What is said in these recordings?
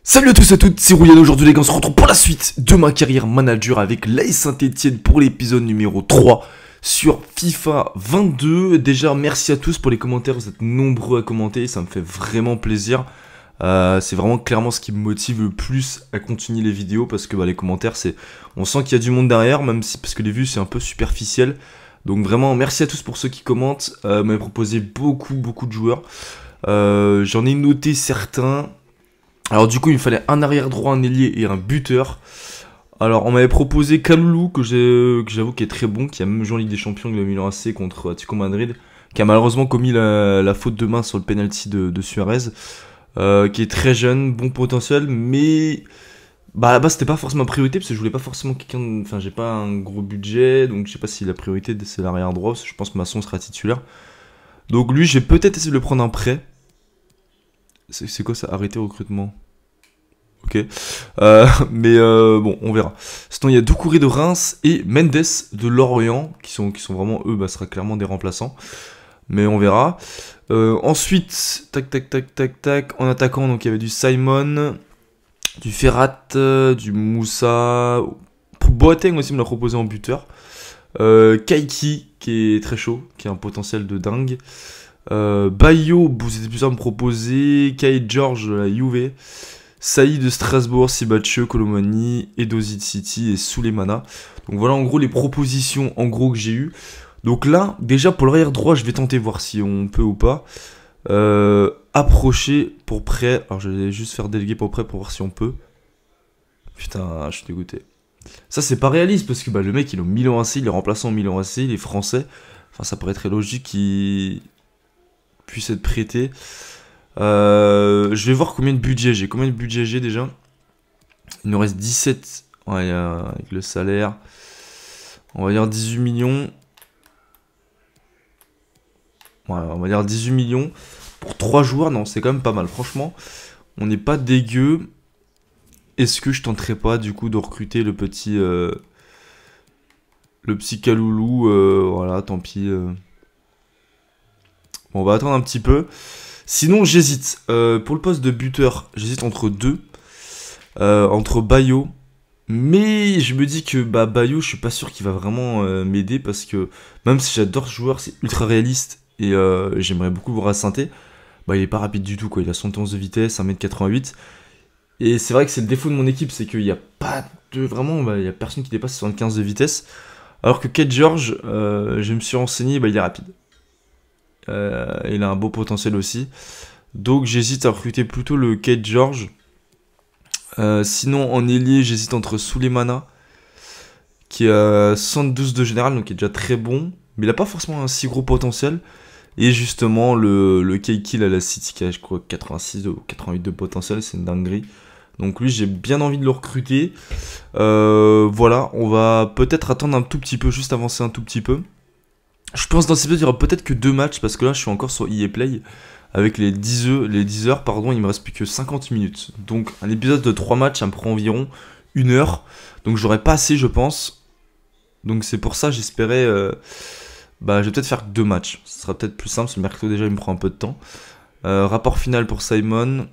Salut à tous et à toutes, c'est Rouyan. Aujourd'hui les gars, on se retrouve pour la suite de ma carrière manager avec l'AS Saint-Etienne pour l'épisode numéro 3 sur FIFA 22. Déjà merci à tous pour les commentaires, vous êtes nombreux à commenter, ça me fait vraiment plaisir. C'est vraiment clairement ce qui me motive le plus à continuer les vidéos parce que les commentaires, on sent qu'il y a du monde derrière, même si parce que les vues c'est un peu superficiel. Donc vraiment merci à tous pour ceux qui commentent, m'avez proposé beaucoup de joueurs. J'en ai noté certains. Alors du coup il me fallait un arrière droit, un ailier et un buteur. Alors on m'avait proposé Kalulu que j'avoue qui est très bon, qui a même joué en Ligue des Champions avec le Milan AC contre Atlético Madrid, qui a malheureusement commis la faute de main sur le penalty de Suarez, qui est très jeune, bon potentiel, mais à la base c'était pas forcément priorité parce que je voulais pas forcément quelqu'un, enfin j'ai pas un gros budget, donc je sais pas si la priorité c'est l'arrière droit, parce que je pense que Masson sera titulaire. Donc lui j'ai peut-être essayé de le prendre un prêt. C'est quoi ça? Arrêter recrutement. Ok. Bon, on verra. Sinon, il y a Doucouré de Reims et Mendes de Lorient, qui sont vraiment, eux, sera clairement des remplaçants. Mais on verra. Ensuite, tac. En attaquant, donc il y avait du Simon, du Ferrat, du Moussa. Boateng aussi me l'a proposé en buteur. Kaiki, qui est très chaud, qui a un potentiel de dingue. Bayo, vous étiez plusieurs à me proposer. Kai George de la Juve. Saïd de Strasbourg, Sibatcheux, Colomani, Edozi de City et Souleymana. Donc voilà en gros les propositions que j'ai eues. Donc là, déjà pour l'arrière droit, je vais tenter voir si on peut ou pas. Approcher pour prêt. Alors je vais juste faire déléguer pour prêt pour voir si on peut. Putain, je suis dégoûté. Ça c'est pas réaliste parce que le mec il est au Milan AC, il est remplaçant au Milan AC, il est français. Enfin ça paraît très logique qu'il puisse être prêté. Je vais voir combien de budget j'ai. Combien de budget j'ai déjà? Il nous reste 17. Ouais, avec le salaire. On va dire 18 millions. Ouais, on va dire 18 millions. Pour 3 joueurs, non, c'est quand même pas mal. Franchement, on n'est pas dégueu. Est-ce que je tenterai pas du coup de recruter le petit Kalulu? Voilà, tant pis. Bon, on va attendre un petit peu. Sinon, j'hésite. Pour le poste de buteur, j'hésite entre deux. Entre Bayo. Mais je me dis que Bayo, je suis pas sûr qu'il va vraiment m'aider. Parce que même si j'adore ce joueur, c'est ultra réaliste. Et j'aimerais beaucoup le voir à Saint-Étienne. Il est pas rapide du tout, quoi. Il a 71 de vitesse, 1m88. Et c'est vrai que c'est le défaut de mon équipe. C'est qu'il n'y a pas de... Vraiment, il y a personne qui dépasse 75 de vitesse. Alors que Kate George, je me suis renseigné, il est rapide. Il a un beau potentiel aussi. Donc j'hésite à recruter plutôt le Kate George. Sinon en ailier j'hésite entre Souleymana, qui a 72 de général, donc qui est déjà très bon, mais il n'a pas forcément un si gros potentiel. Et justement le Keiki à la City qui a je crois 86 ou 88 de potentiel, c'est une dinguerie. Donc lui j'ai bien envie de le recruter. Voilà, on va peut-être attendre un tout petit peu, juste avancer un tout petit peu. Je pense dans ces vidéos il y aura peut-être que 2 matchs parce que là je suis encore sur EA Play avec les 10 heures, pardon, il me reste plus que 50 minutes. Donc un épisode de 3 matchs ça me prend environ 1 heure. Donc j'aurais pas assez je pense. Donc c'est pour ça j'espérais je vais peut-être faire 2 matchs. Ce sera peut-être plus simple, ce mercato déjà il me prend un peu de temps. Rapport final pour Simon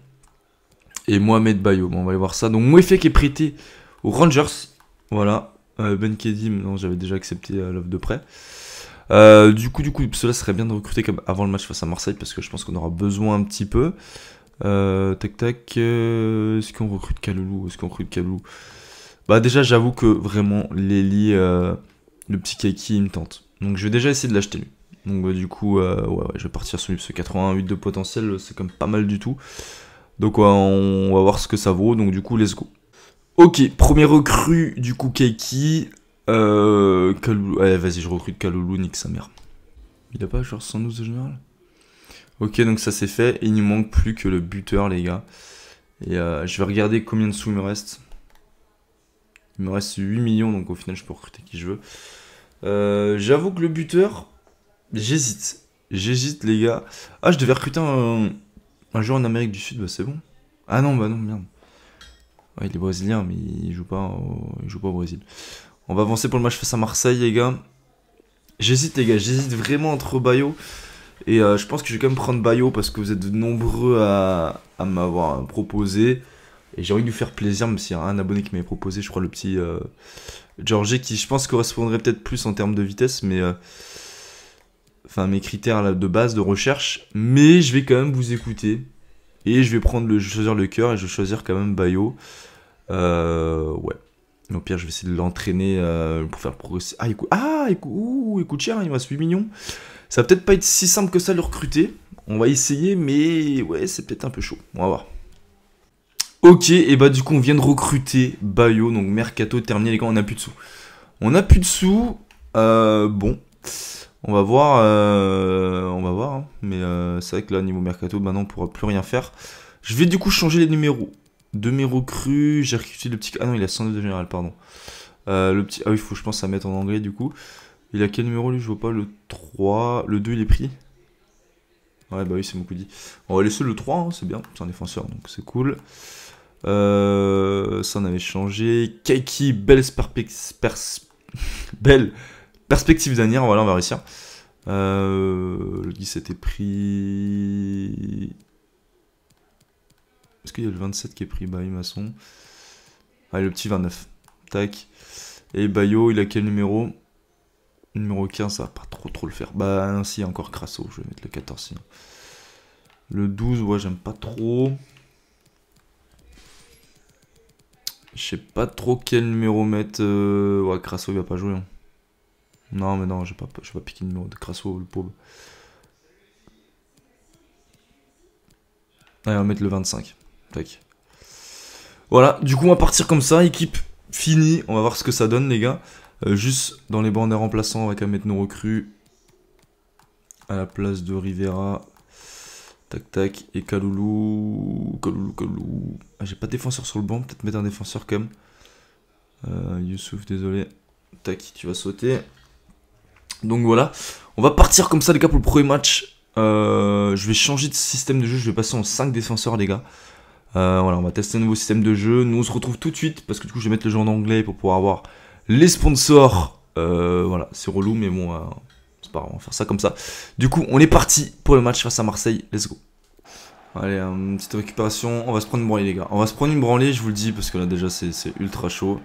et Mohamed Bayo. Bon on va aller voir ça. Donc Mouefé qui est prêté aux Rangers. Voilà. Ben Kedim, non j'avais déjà accepté l'offre de prêt. Du coup, cela serait bien de recruter comme avant le match face à Marseille parce que je pense qu'on aura besoin un petit peu. Est-ce qu'on recrute Kalulu? Déjà, j'avoue que vraiment, Lely, le petit Kaiki, il me tente. Donc, je vais déjà essayer de l'acheter lui. Donc, ouais, je vais partir sur lui parce que 88 de potentiel, c'est quand même pas mal du tout. Donc, on va voir ce que ça vaut. Donc, du coup, let's go. Ok, premier recrue, du coup, Kaiki. Kalulu. Allez, vas-y, je recrute Kalulu, nique sa mère. Il a pas genre 112 de général? Ok, donc ça c'est fait. Et il ne manque plus que le buteur, les gars. Et je vais regarder combien de sous il me reste. Il me reste 8 millions, donc au final, je peux recruter qui je veux. J'avoue que le buteur, j'hésite. J'hésite, les gars. Ah, je devais recruter un joueur en Amérique du Sud, c'est bon. Ah non, non, merde. Ouais, il est brésilien, mais il joue pas au Brésil. On va avancer pour le match face à Marseille, les gars. J'hésite, les gars. J'hésite vraiment entre Bayo. Et je pense que je vais quand même prendre Bayo parce que vous êtes nombreux à m'avoir proposé. Et j'ai envie de lui faire plaisir, même s'il y a un abonné qui m'avait proposé, je crois, le petit Georgie, qui je pense correspondrait peut-être plus en termes de vitesse, mais... Enfin, mes critères là, de base de recherche. Mais je vais quand même vous écouter. Et je vais choisir le cœur et je vais choisir quand même Bayo. Ouais. Au pire, je vais essayer de l'entraîner pour faire progresser. Il coûte cher, hein, il me reste 8 millions. Ça va peut-être pas être si simple que ça de le recruter. On va essayer, mais ouais, c'est peut-être un peu chaud. On va voir. Ok, et bah du coup, on vient de recruter Bayo. Donc, mercato terminé, les gars, on a plus de sous. On a plus de sous. Bon. On va voir, hein. Mais c'est vrai que là, niveau mercato, maintenant, on pourra plus rien faire. Je vais du coup changer les numéros. De mes recrues, j'ai recruté le petit... Ah non, il a 102 de général, pardon. Le petit... Ah oui, il faut, je pense, à mettre en anglais, du coup. Il a quel numéro, lui? Je vois pas, le 3... Le 2, il est pris? Ouais, bah oui, c'est mon coup dit. On va laisser le 3, hein, c'est bien. C'est un défenseur, donc c'est cool. Ça, on avait changé. Kaiki, belle perspective d'avenir, voilà, on va réussir. Le 17 est pris... Est-ce qu'il y a le 27 qui est pris? Bah, maçon. Allez, le petit 29. Tac. Et Bayo, il a quel numéro? Numéro 15, ça va pas trop le faire. Bah, ainsi, encore Crasso. Je vais mettre le 14 sinon. Le 12, ouais, j'aime pas trop. Je sais pas trop quel numéro mettre. Ouais, Crasso, il va pas jouer. Hein. Non, mais non, je vais pas piquer le numéro de Crasso, le pauvre. Allez, on va mettre le 25. Tac. Voilà, du coup, on va partir comme ça. Équipe finie. On va voir ce que ça donne, les gars. Juste dans les bancs des remplaçants, on va quand même mettre nos recrues. À la place de Rivera. Tac, tac. Et Kaloulou. Ah, j'ai pas de défenseur sur le banc. Peut-être mettre un défenseur quand même. Youssouf, désolé. Tac, tu vas sauter. Donc voilà. On va partir comme ça, les gars, pour le premier match. Je vais changer de système de jeu. Je vais passer en 5 défenseurs, les gars. Voilà, on va tester un nouveau système de jeu. Nous, on se retrouve tout de suite. Parce que du coup, je vais mettre le jeu en anglais pour pouvoir avoir les sponsors. Voilà, c'est relou, mais bon, c'est pas grave, on va faire ça comme ça. Du coup, on est parti pour le match face à Marseille. Let's go. Allez, une petite récupération. On va se prendre une branlée, les gars. On va se prendre une branlée, je vous le dis, parce que là, déjà, c'est ultra chaud.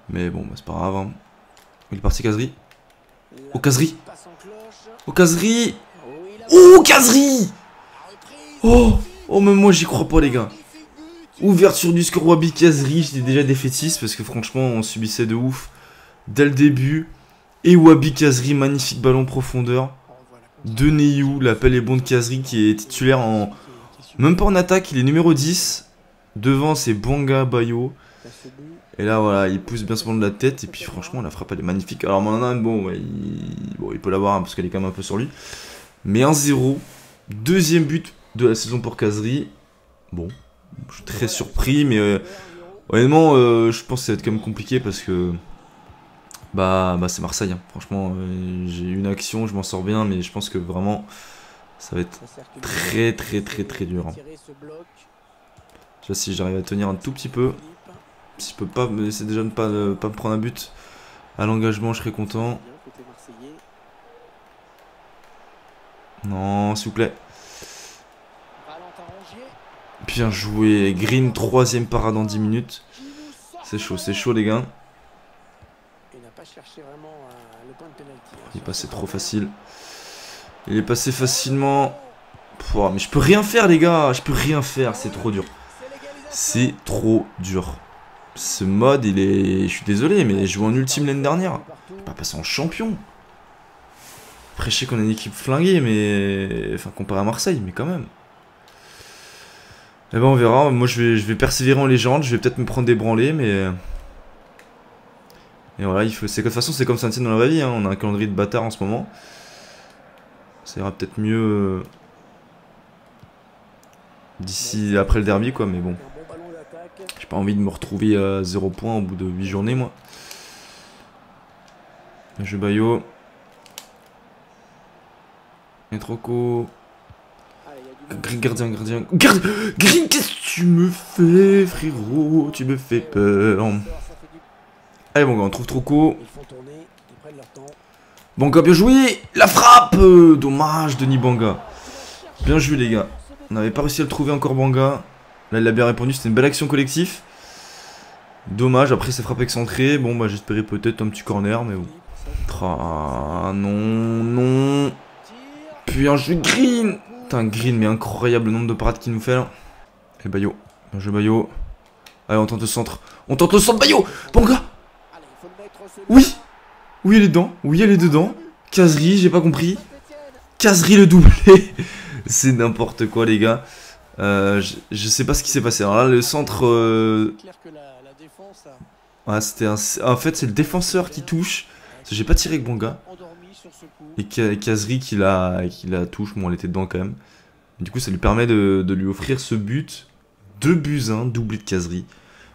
Mais bon, bah, c'est pas grave. Hein. Il est parti, Kazri. Oh, Kazri. Oh, Kazri. Oh, Kazri. Oh, même moi, j'y crois pas, les gars. Ouverture du score Wabi Kazri. J'étais déjà défaitiste, parce que franchement, on subissait de ouf dès le début. Et Wabi Kazri, magnifique ballon profondeur. De Neyou, l'appel est bon de Kazri qui est titulaire en... Même pas en attaque, il est numéro 10. Devant c'est Banga Bayo. Et là voilà, il pousse bien ce ballon de la tête. Et puis franchement la frappe elle est magnifique. Alors Manana, bon, ouais, il peut l'avoir hein, parce qu'elle est quand même un peu sur lui. Mais 1-0. Deuxième but de la saison pour Kazri. Bon, je suis très surpris. Mais honnêtement, je pense que ça va être quand même compliqué parce que... Bah c'est Marseille, hein. Franchement, j'ai une action, je m'en sors bien, mais je pense que vraiment, ça va être très dur. Hein. Je sais pas si j'arrive à tenir un tout petit peu. Si je peux pas, essayer déjà de ne pas me prendre un but à l'engagement, je serais content. Non, s'il vous plaît. Bien joué, Green, troisième parade en 10 minutes. C'est chaud les gars. Il est passé trop facile. Il est passé facilement. Pouah, mais je peux rien faire les gars. Je peux rien faire. C'est trop dur. C'est trop dur. Ce mode il est... Je suis désolé mais je joue en ultime l'année dernière. Je vais pas passer en champion. Après je sais qu'on a une équipe flinguée mais... Enfin comparé à Marseille mais quand même. Eh ben on verra. Moi je vais persévérer en légende. Je vais peut-être me prendre des branlées mais... Et voilà, de toute façon, c'est comme ça dans la vraie vie. Hein. On a un calendrier de bâtard en ce moment. Ça ira peut-être mieux d'ici après le derby, quoi. Mais bon, j'ai pas envie de me retrouver à 0 points au bout de 8 journées, moi. Je Bayo. Et Troco. Green, gardien. Green, qu'est-ce que tu me fais, frérot? Tu me fais peur. Allez bon gars, on trouve Troco. Banga, bien joué. La frappe. Dommage, Denis Banga. Bien joué les gars. On n'avait pas réussi à le trouver encore Banga. Là, il a bien répondu, c'était une belle action collective. Dommage, après c'est frappe excentrée. Bon, bah j'espérais peut-être un petit corner, mais bon. Ah non, non. Puis un jeu Green. Putain, Green, mais incroyable le nombre de parades qu'il nous fait là. Et Bayo, un jeu Bayo. Allez, on tente le centre. On tente le centre, Bayo. Bon gars. Oui. Oui, elle est dedans. Oui, elle est dedans. Caserie, j'ai pas compris. Caserie le doublé. C'est n'importe quoi, les gars. Je sais pas ce qui s'est passé. Alors là, le centre. Ouais, c'était un... En fait, c'est le défenseur qui touche. J'ai pas tiré avec Bonga. Et Caserie qui la touche. Bon, elle était dedans quand même. Du coup, ça lui permet de lui offrir ce but. 2 buts, hein, doublé de Caserie.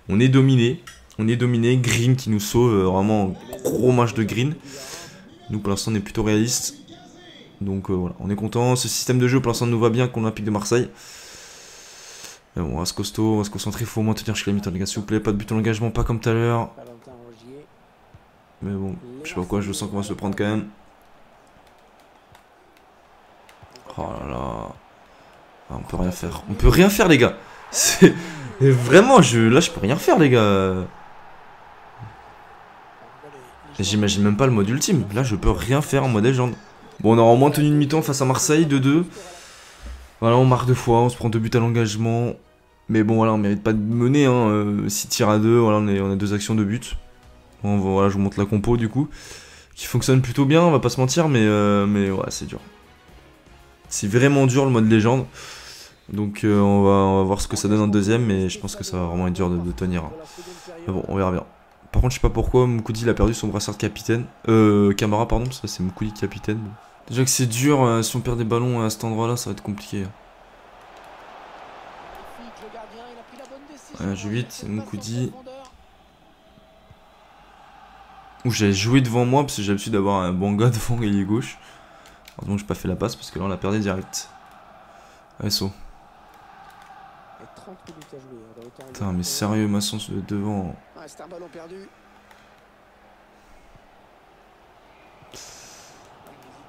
On est dominé. On est dominé. Green qui nous sauve. Vraiment, gros match de Green. Nous, pour l'instant, on est plutôt réaliste. Donc voilà, on est content. Ce système de jeu, pour l'instant, nous va bien contre l'Olympique de Marseille. Mais bon, on reste costaud, on va se concentrer. Il faut au moins tenir chez la mi-temps, les gars, s'il vous plaît. Pas de but en engagement, pas comme tout à l'heure. Mais bon, je sais pas quoi, je sens qu'on va se le prendre quand même. Oh là là. Ah, on peut rien faire. On peut rien faire, les gars. C'est... Vraiment, là, je peux rien faire, les gars. J'imagine même pas le mode ultime. Là, je peux rien faire en mode légende. Bon, on aura au moins tenu une mi-temps face à Marseille, 2-2. Voilà, on marque 2 fois, on se prend 2 buts à l'engagement. Mais bon, voilà, on mérite pas de mener, hein. 6 tirs à 2, voilà, on a 2 actions de but. Bon, voilà, je vous montre la compo, du coup. Qui fonctionne plutôt bien, on va pas se mentir, mais ouais, c'est dur. C'est vraiment dur, le mode légende. Donc, on va voir ce que ça donne en deuxième, mais je pense que ça va vraiment être dur de tenir. Mais bon, on verra bien. Par contre, je sais pas pourquoi Moukoudi il a perdu son brassard de capitaine. Camara, pardon, parce que c'est Moukoudi capitaine. Déjà que c'est dur, si on perd des ballons à cet endroit-là, ça va être compliqué. Ouais, jeu 8, Moukoudi. Ouh, j'avais joué devant moi parce que j'ai l'habitude d'avoir un bon gars devant ailier gauche. Heureusement que j'ai pas fait la passe parce que là on l'a perdu direct. SO. Putain, mais sérieux, Masson devant. C'est un ballon perdu.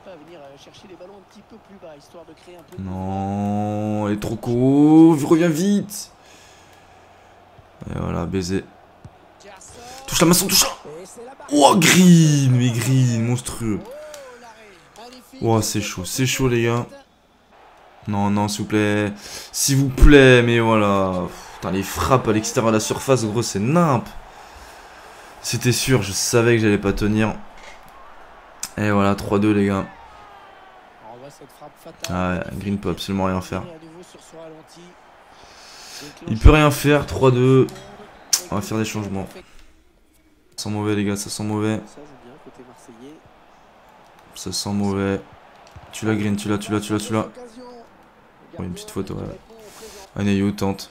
Pas à venir chercher les ballons un petit peu plus bas histoire de créer un peu. Non, elle est trop court, reviens vite. Et voilà, baiser. Touche la Masson, touche la... Oh, Green, mais Green, monstrueux. Oh, c'est chaud les gars. Non, non, s'il vous plaît. S'il vous plaît, mais voilà. Putain, les frappes à l'extérieur de la surface, gros, c'est nimp. C'était sûr, je savais que j'allais pas tenir. Et voilà, 3-2 les gars. Ah ouais, Green peut absolument rien faire. Il peut rien faire, 3-2. On va faire des changements. Ça sent mauvais les gars, ça sent mauvais. Ça sent mauvais. Tu l'as Green, tu l'as. Ouais, une petite faute, ouais. Aneyo tente.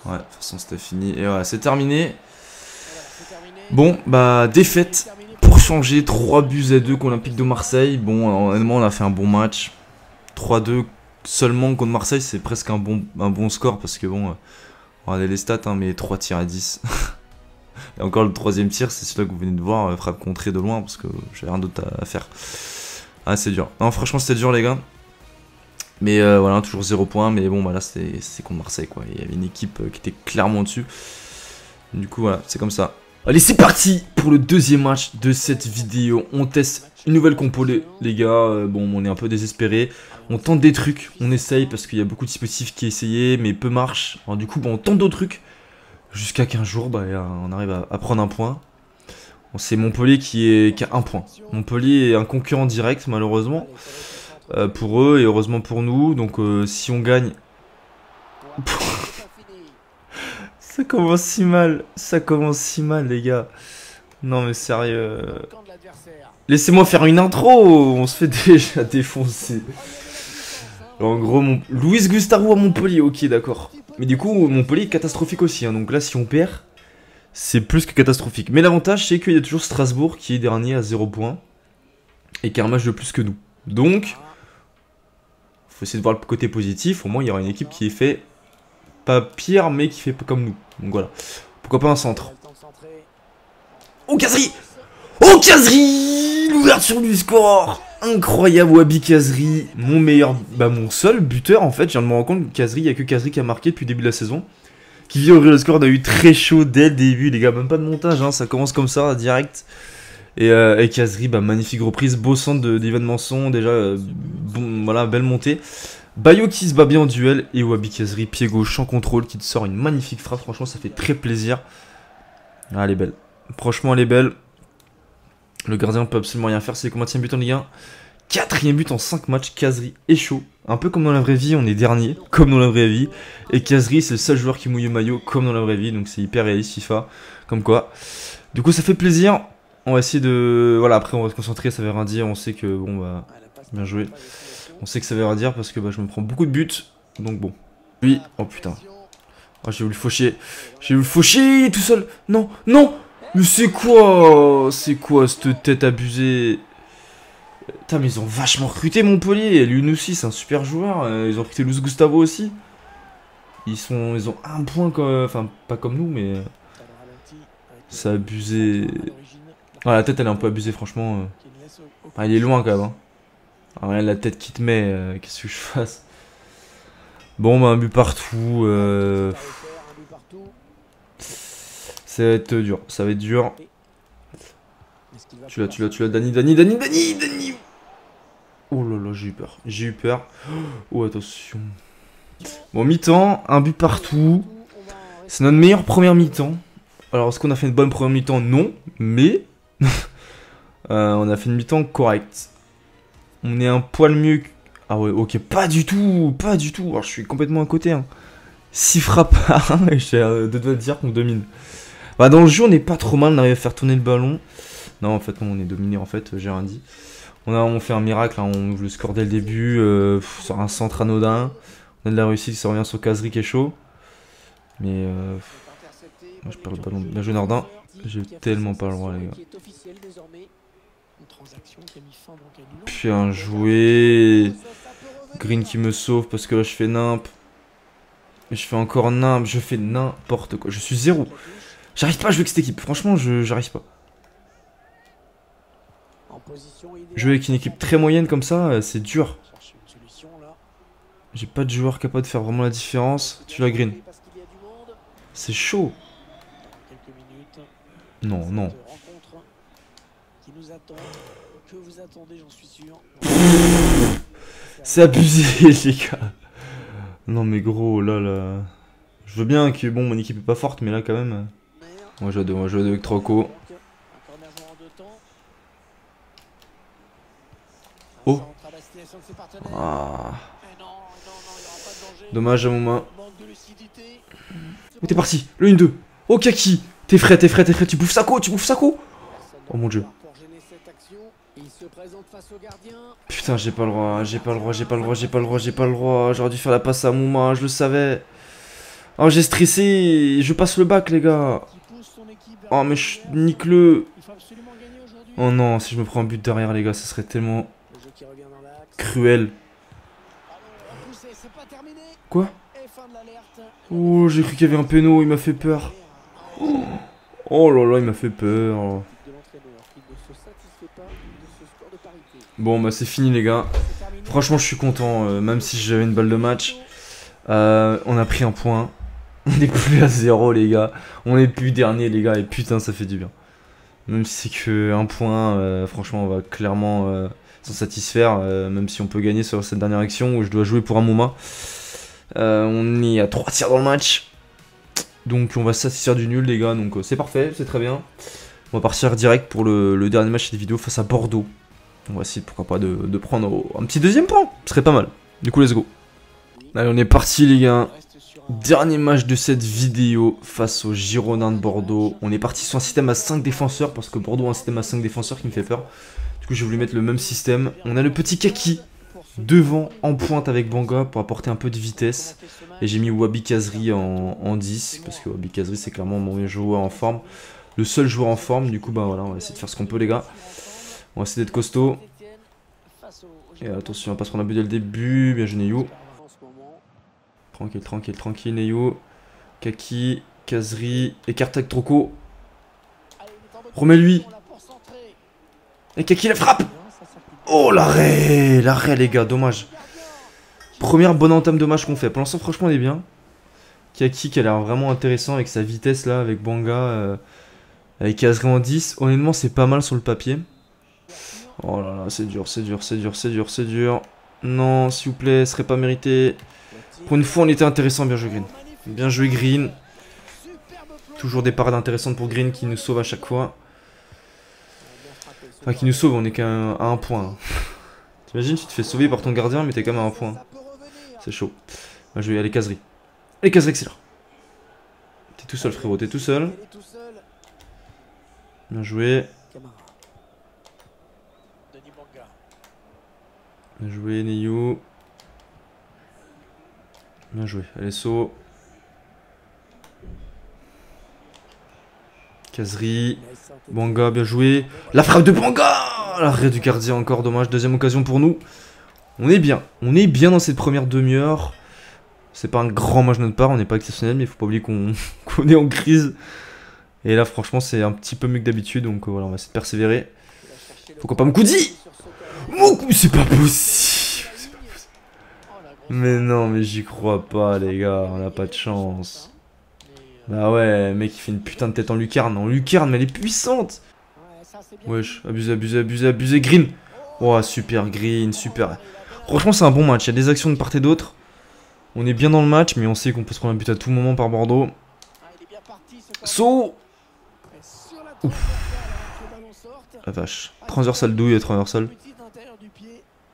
Ouais, de toute façon c'était fini. Et voilà, c'est terminé. Bon, bah défaite. Pour changer, 3 buts à 2 contre l'Olympique de Marseille. Bon, honnêtement, on a fait un bon match. 3-2 seulement contre Marseille, c'est presque un bon score. Parce que bon, regardez les stats, hein, mais 3 tirs à 10. Et encore le 3ème tir, c'est celui-là que vous venez de voir, frappe contrée de loin. Parce que j'avais rien d'autre à faire. Ah, c'est dur. Non, franchement, c'était dur, les gars. Mais voilà, toujours 0 points. Mais bon, bah là, c'est contre Marseille, quoi. Il y avait une équipe qui était clairement dessus. Du coup, voilà, c'est comme ça. Allez, c'est parti pour le 2ème match de cette vidéo. On teste une nouvelle compo, les gars. Bon, on est un peu désespéré. On tente des trucs, on essaye parce qu'il y a beaucoup de dispositifs qui essayent, mais peu marchent. Alors, du coup, bon, on tente d'autres trucs. Jusqu'à qu'un jour, bah, on arrive à prendre un point. Bon, c'est Montpellier qui a un point. Montpellier est un concurrent direct, malheureusement. Pour eux et heureusement pour nous. Donc, si on gagne... Ça commence si mal, les gars. Non, mais sérieux. Laissez-moi faire une intro, on se fait déjà défoncer. Alors, en gros, Luis Gustavo à Montpellier, ok, d'accord. Mais du coup, Montpellier est catastrophique aussi, hein. Donc là, si on perd, c'est plus que catastrophique. Mais l'avantage, c'est qu'il y a toujours Strasbourg qui est dernier à 0 points. Et qui a un match de plus que nous. Donc, faut essayer de voir le côté positif. Au moins, il y aura une équipe qui est fait... Pas pire, mais qui fait comme nous. Donc voilà. Pourquoi pas un centre. Oh, Caserie! Oh, Caserie! L'ouverture du score! incroyable Wabi Kazri, mon meilleur, mon seul buteur en fait. Je viens de me rendre compte que Kazri, il n'y a que Kazri qui a marqué depuis le début de la saison. Qui vient ouvrir le score, on a eu très chaud dès le début les gars, même pas de montage, hein, ça commence comme ça, direct. Et Kazri, magnifique reprise, beau centre d'Ivan Manson, déjà, bon, voilà, belle montée. Bayo qui se bat bien en duel, et Wabi Kazri, pied gauche, sans contrôle, qui te sort une magnifique frappe, franchement ça fait très plaisir. Ah, elle est belle, franchement elle est belle. Le gardien ne peut absolument rien faire, c'est combien de but en Ligue 1 ? 4ème but en 5 matchs, Kazri est chaud. Un peu comme dans la vraie vie, on est dernier, comme dans la vraie vie. Et Kazri, c'est le seul joueur qui mouille le maillot, comme dans la vraie vie. Donc c'est hyper réaliste FIFA, comme quoi. Du coup, ça fait plaisir. On va essayer de... Voilà, après on va se concentrer, ça veut rien dire. On sait que, bon, bien joué. On sait que ça veut rien dire parce que je me prends beaucoup de buts. Donc bon. Lui, oh putain. Oh, j'ai voulu le faucher. J'ai voulu le faucher tout seul. Non, non. Mais c'est quoi cette tête abusée? Putain, mais ils ont vachement recruté Montpellier. Et Lunoussi, c'est un super joueur. Ils ont recruté Luis Gustavo aussi. Ils ont un point, enfin, pas comme nous, mais c'est abusé. Ah, la tête, elle est un peu abusée, franchement. Ah, il est loin quand même. Hein. Ah, regarde la tête qui te met. Qu'est-ce que je fasse? Bon, un but partout. Ça va être dur. Ça va être dur. Tu l'as, Dani. Oh là là, j'ai eu peur. J'ai eu peur. Oh, attention. Bon, mi-temps, un but partout. C'est notre meilleure première mi-temps. Alors, est-ce qu'on a fait une bonne première mi-temps? Non, mais on a fait une mi-temps correcte. On est un poil mieux que... Ah ouais, ok, pas du tout. Alors, je suis complètement à côté. Hein. 6 frappes à 1 et j'ai deux doigts de dire qu'on domine. Dans le jeu, on n'est pas trop mal. On arrive à faire tourner le ballon. Non, en fait, non, on est dominé, en fait, j'ai rien dit. On fait un miracle, hein, on ouvre le score dès le début, sur un centre anodin. On a de la réussite, ça revient sur Kazri qui est chaud. Mais je perds le ballon. Bien joué Nardin. J'ai tellement pas le droit, les gars. Bien joué. Green qui me sauve parce que là je fais nimp. Je fais encore nimp, je fais n'importe quoi. Je suis zéro. J'arrive pas à jouer avec cette équipe, franchement, j'arrive pas. Jouer avec une équipe très moyenne comme ça, c'est dur. J'ai pas de joueur capable de faire vraiment la différence. Tu la green. C'est chaud. Non, non. C'est abusé, les gars. Non, mais gros, là. Je veux bien que, bon, mon équipe est pas forte, mais là, quand même. Moi, je dois jouer avec Troco. Oh. Ah. Dommage à mon main. Oh, t'es parti. Le 1-2. Oh, Kaki. T'es frais. Tu bouffes Sako. Oh mon dieu. Putain, j'ai pas le droit. J'aurais dû faire la passe à Mouma, je le savais. Oh, j'ai stressé. Je passe le bac, les gars. Oh, mais je nique-le. Oh non, si je me prends un but derrière, les gars, ça serait tellement cruel. Quoi? Oh, j'ai cru qu'il y avait un péno, il m'a fait peur. Oh là là, il m'a fait peur. Bon, c'est fini, les gars. Franchement, je suis content, même si j'avais une balle de match. On a pris un point. On n'est plus à 0, les gars. On est plus dernier, les gars, et putain, ça fait du bien. Même si c'est que un point, franchement, on va clairement s'en satisfaire, même si on peut gagner sur cette dernière action où je dois jouer pour un moment. On est à 3 tirs dans le match. Donc on va se satisfaire du nul, les gars. Donc c'est parfait, c'est très bien. On va partir direct pour le dernier match des vidéos face à Bordeaux. On va essayer, pourquoi pas, de prendre un petit deuxième point. Ce serait pas mal. Du coup, let's go. Allez, on est parti, les gars. Dernier match de cette vidéo face aux Girondins de Bordeaux. On est parti sur un système à 5 défenseurs parce que Bordeaux a un système à 5 défenseurs qui me fait peur. Du coup, j'ai voulu mettre le même système. On a le petit Kaki devant en pointe avec Banga pour apporter un peu de vitesse. Et j'ai mis Wabi Kazri en 10 parce que Wabi Kazri, c'est clairement mon meilleur joueur en forme. Le seul joueur en forme. Du coup, on va essayer de faire ce qu'on peut, les gars. On va essayer d'être costaud. Et attention, on va pas se prendre un but dès le début. Bien joué, Neyou. Tranquille, Neyou. Kaki, Kazri, écarte avec Troco. Remets-lui. Et Kaki la frappe. Oh, l'arrêt! L'arrêt, les gars, dommage. Première bonne entame de match qu'on fait. Pour l'instant, franchement, on est bien. Kaki qui a l'air vraiment intéressant avec sa vitesse là, avec Banga, avec Kazri en 10. Honnêtement, c'est pas mal sur le papier. Oh là là, c'est dur, c'est dur, c'est dur, c'est dur, c'est dur. Non, s'il vous plaît, ce serait pas mérité. Pour une fois, on était intéressant. Bien joué, Green. Bien joué, Green. Toujours des parades intéressantes pour Green qui nous sauve à chaque fois. Enfin, qui nous sauve, on est qu'à un point. T'imagines, tu te fais sauver par ton gardien, mais t'es quand même à un point. C'est chaud. Moi, je vais aller Kazri. Allez, Kazri, excellent. T'es tout seul, frérot, t'es tout seul. Bien joué. Bien joué, Neyu. Bien joué, allez, saut. Kazri. Banga, bien joué. La frappe de Banga! L'arrêt du gardien, encore dommage. Deuxième occasion pour nous. On est bien dans cette première demi-heure. C'est pas un grand match de notre part, on n'est pas exceptionnel, mais il faut pas oublier qu'on est en crise. Et là, franchement, c'est un petit peu mieux que d'habitude, donc voilà, on va essayer de persévérer. Faut qu'on pas Moukoudi! C'est pas possible! Mais non, mais j'y crois pas, les gars, on a pas de chance. Bah ouais, mec, il fait une putain de tête en lucarne. En lucarne, mais elle est puissante! Wesh, abusé, abusé, abusé, abusé. Green! Oh, super, Green, super. Franchement, c'est un bon match, il y a des actions de part et d'autre. On est bien dans le match, mais on sait qu'on peut se prendre un but à tout moment par Bordeaux. Saut! Ouf. La vache. Transversal d'où il est transversal?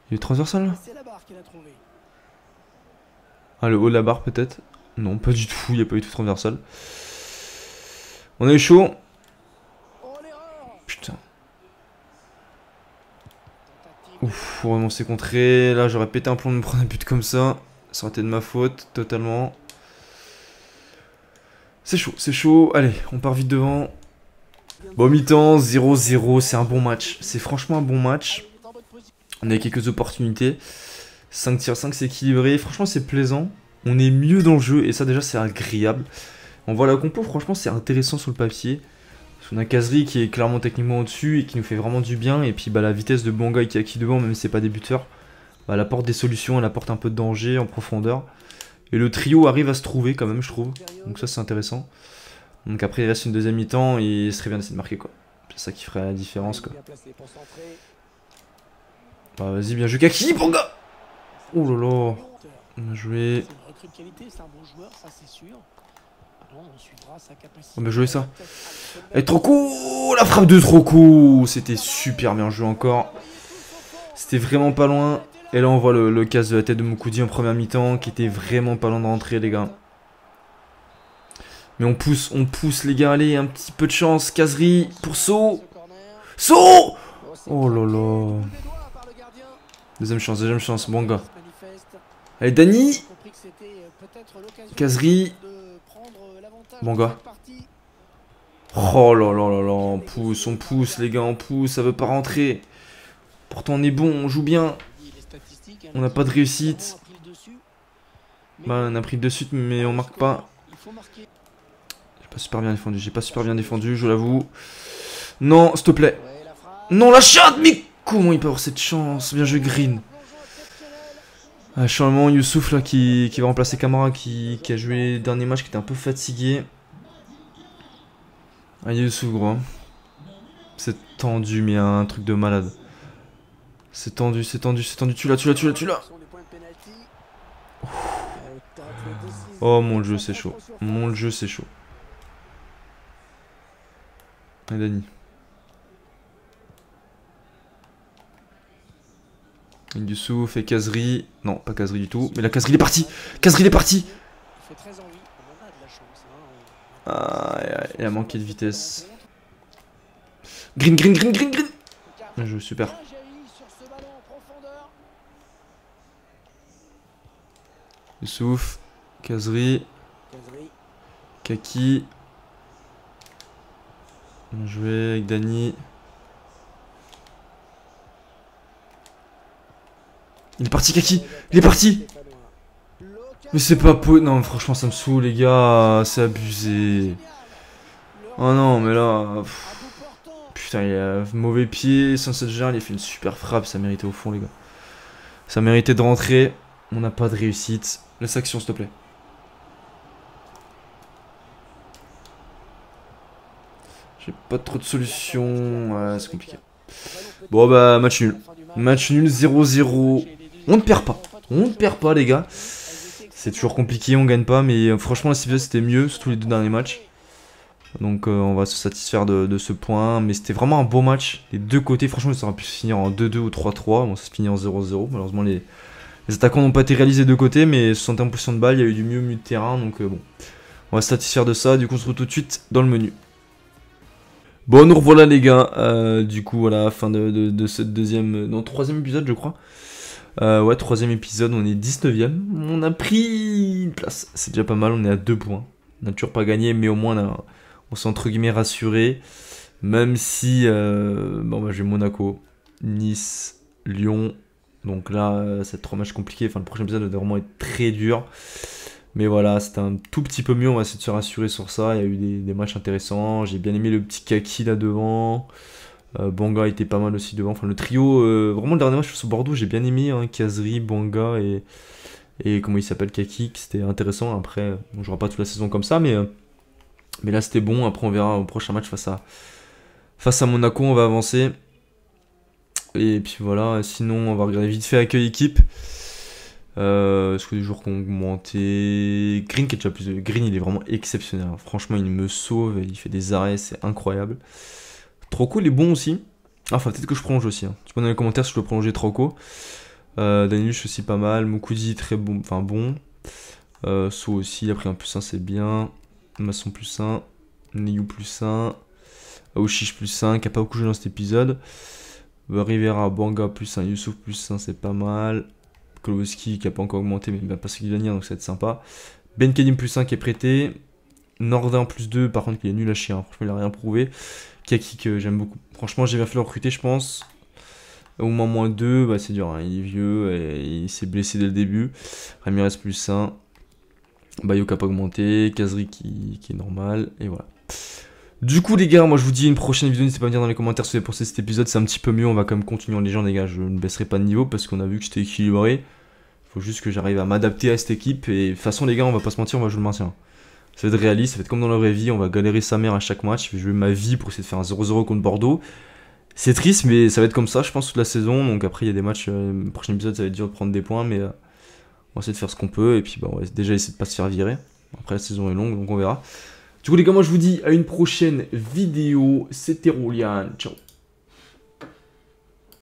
Il est transversal là? Ah, le haut de la barre peut-être? Non, pas du tout, il n'y a pas eu tout transversal. On est chaud. Putain. Ouf, vraiment c'est contré. Là, j'aurais pété un plomb de me prendre un but comme ça. Ça aurait été de ma faute, totalement. C'est chaud. Allez, on part vite devant. Bon, mi-temps, 0-0, c'est un bon match. C'est franchement un bon match. On a eu quelques opportunités. 5 tirs 5, c'est équilibré. Franchement, c'est plaisant. On est mieux dans le jeu et ça, déjà, c'est agréable. On voit la compo, franchement, c'est intéressant sur le papier. On a Kazri qui est clairement techniquement au-dessus et qui nous fait vraiment du bien. Et puis, bah, la vitesse de Banga et Kaki devant, même si c'est pas des buteurs. Bah, elle apporte des solutions, elle apporte un peu de danger en profondeur. Et le trio arrive à se trouver quand même, je trouve. Donc ça, c'est intéressant. Donc après, il reste une deuxième mi-temps et il serait bien d'essayer de marquer, quoi. C'est ça qui ferait la différence, quoi. Bah vas-y, bien joué Kaki, Banga! Oh là là. Bien joué. On va jouer ça. Et Trokou, la frappe de Trokou. C'était super bien joué encore. C'était vraiment pas loin. Et là on voit le casse de la tête de Moukoudi en première mi-temps qui était vraiment pas loin de rentrer, les gars. Mais on pousse les gars, allez, un petit peu de chance. Kazri pour saut. Saut. Oh là là. Deuxième chance, Banga. Allez, Dani. Kazri. Banga. Oh là là là là, on pousse les gars, on pousse, ça veut pas rentrer. Pourtant on est bon, on joue bien. On n'a pas de réussite. Bah on a pris le dessus mais on marque pas. J'ai pas super bien défendu, je l'avoue. Non, s'il te plaît. Non, la chatte, mais comment il peut avoir cette chance? Bien joué Green. Ah, changement, Youssouf là qui va remplacer Camara qui a joué les derniers matchs, qui était un peu fatigué. Ah, Youssouf gros. C'est tendu, mais il y a un truc de malade. C'est tendu, tu l'as. Oh mon dieu, c'est chaud. Allez, Dani. Youssouf et Kazri. Non, pas Kazri du tout. Mais la Kazri, il est parti. Ah, il a manqué de vitesse. Green. Bien joué, super. Youssouf. Kazri. Kaki. Bien joué avec Dani. Il est parti Kaki. Mais c'est pas possible. Non franchement ça me saoule les gars. C'est abusé. Oh non mais là. Putain, il a mauvais pied. Sunset Gérald, il a fait une super frappe. Ça méritait au fond, les gars. Ça méritait de rentrer. On n'a pas de réussite. Laisse action, s'il te plaît. J'ai pas trop de solutions. Ouais, c'est compliqué. Bon, bah, match nul. Match nul, 0-0. On ne perd pas. On ne perd pas, les gars. C'est toujours compliqué, on gagne pas. Mais franchement, la CPS c'était mieux, surtout les 2 derniers matchs. Donc, on va se satisfaire de ce point. Mais c'était vraiment un beau match. Les deux côtés, franchement, ça aurait pu se finir en 2-2 ou 3-3. Bon, ça se finit en 0-0. Malheureusement, les attaquants n'ont pas été réalisés des deux côtés. Mais 61% de balles, il y a eu du mieux au milieu de terrain. Donc, bon, on va se satisfaire de ça. Du coup, on se retrouve tout de suite dans le menu. Bon, nous revoilà les gars, du coup voilà, fin de cette troisième épisode je crois. Ouais, troisième épisode, on est 19ème, on a pris une place, c'est déjà pas mal, on est à 2 points. On n'a toujours pas gagné, mais au moins on s'est entre guillemets rassuré. Même si, bon bah j'ai Monaco, Nice, Lyon, donc là c'est 3 matchs compliqués, enfin le prochain épisode va vraiment être très dur. Mais voilà, c'était un tout petit peu mieux, on va essayer de se rassurer sur ça. Il y a eu des matchs intéressants. J'ai bien aimé le petit Kaki là devant. Banga était pas mal aussi devant. Enfin, le trio, vraiment le dernier match sur Bordeaux, j'ai bien aimé. Hein, Kazri, Banga et comment il s'appelle, Kaki. C'était intéressant. Après, on jouera pas toute la saison comme ça, mais là c'était bon. Après, on verra au prochain match face à Monaco, on va avancer. Et puis voilà, sinon, on va regarder vite fait accueil équipe. Est-ce que les joueurs qui ont augmenté? Green qui est déjà plus. Green il est vraiment exceptionnel. Franchement il me sauve, il fait des arrêts, c'est incroyable. Troco il est bon aussi. Ah, enfin peut-être que je prolonge aussi. Hein. Tu peux dans les commentaires si je peux prolonger Troco. Danilush aussi pas mal. Mukudi très bon. Enfin bon. So aussi, il a pris un +1, c'est bien. Masson +1. Niyu +1. Aouchiche +1, qui a pas beaucoup joué dans cet épisode. Rivera, Banga +1, Youssouf +1, c'est pas mal. Kowalski qui a pas encore augmenté mais il va passer Guilania donc ça va être sympa. Ben Kadim +1 qui est prêté. Nordin +2 par contre il est nul à chier, hein. Franchement il a rien prouvé. Kaki que j'aime beaucoup. Franchement j'ai bien fait le recruter je pense. Au moins -2, bah c'est dur, hein. Il est vieux et il s'est blessé dès le début. Ramirez +1. Bayo qui a pas augmenté. Kazri qui est normal. Et voilà. Du coup les gars, moi je vous dis une prochaine vidéo, n'hésitez pas à me dire dans les commentaires si vous avez pensé cet épisode, c'est un petit peu mieux, on va quand même continuer en légende les gars, je ne baisserai pas de niveau parce qu'on a vu que j'étais équilibré. Faut juste que j'arrive à m'adapter à cette équipe et de toute façon les gars, on va pas se mentir, on va jouer le maintien. Ça va être réaliste, ça va être comme dans la vraie vie, on va galérer sa mère à chaque match, je vais jouer ma vie pour essayer de faire un 0-0 contre Bordeaux. C'est triste mais ça va être comme ça je pense toute la saison, donc après il y a des matchs, le prochain épisode ça va être dur de prendre des points mais on va essayer de faire ce qu'on peut et puis bah, on va déjà essayer de pas se faire virer. Après la saison est longue donc on verra. Du coup les gars, moi je vous dis à une prochaine vidéo, c'était Roulian, ciao.